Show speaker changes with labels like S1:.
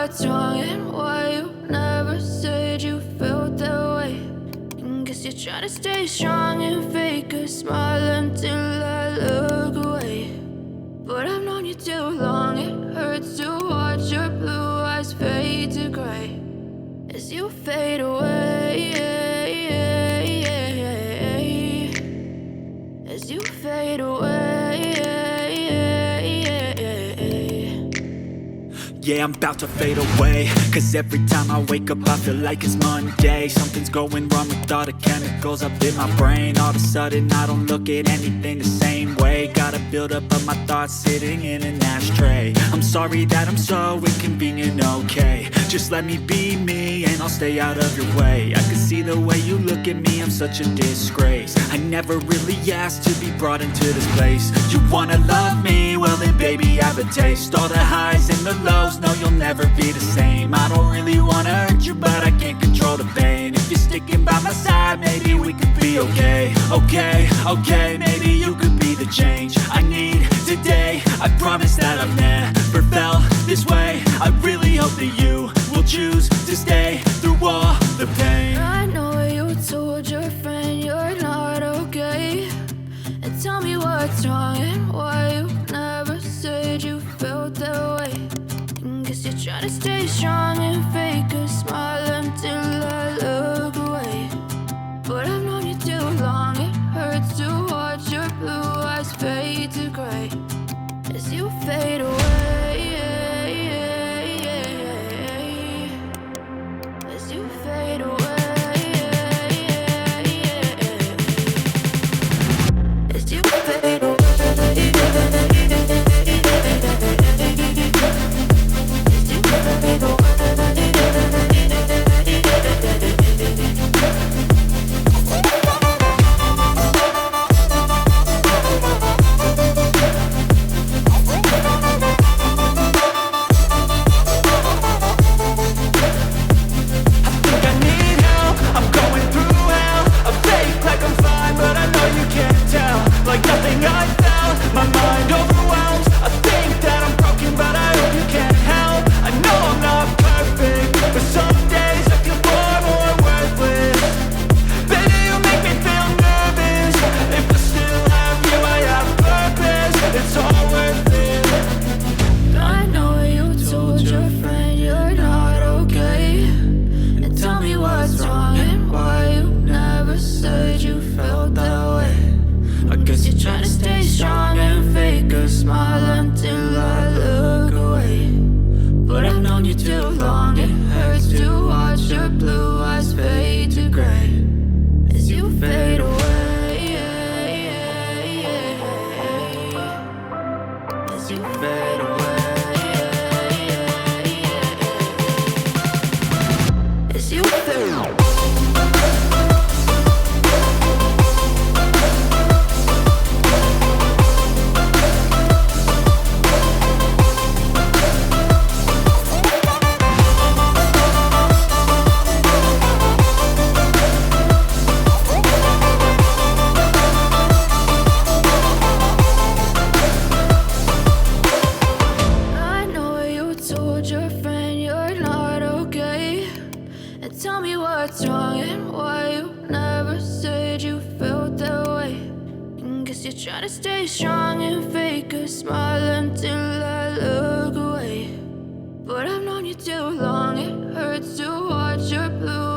S1: what's wrong and why you never said you felt that way. And guess you're trying to stay strong and fake a smile until I look away. But I've known you too long, it hurts to watch your blue eyes fade to gray as you fade away, as you fade away.
S2: Yeah, I'm about to fade away, cause every time I wake up I feel like it's Monday. Something's going wrong with all the chemicals up in my brain. All of a sudden I don't look at anything the same way. Gotta build up of my thoughts sitting in an ashtray. I'm sorry that I'm so inconvenient, okay. Just let me be me and I'll stay out of your way. I can see the way you look at me, I'm such a disgrace. I never really asked to be brought into this place. You wanna love me? Well then baby have a taste. All the highs and the lows, no you'll never be the same. I don't really wanna hurt you but I can't control the pain. If you're sticking by my side maybe we could be okay. Okay, maybe you could be the change I need today. I promise that I've never felt this way. I really hope that you will choose to stay through all the pain.
S1: I know you told your friend you're not okay, and tell me what's wrong and why you never said you felt that way. And guess you're trying to stay strong and fake a smile until I look away. But I've known you too long, it hurts to watch your blue eyes fade to gray as you fade away, as you fade away, as you fade away. Try to stay strong and fake a smile until I look away. But I've known you too long, it hurts to watch your blue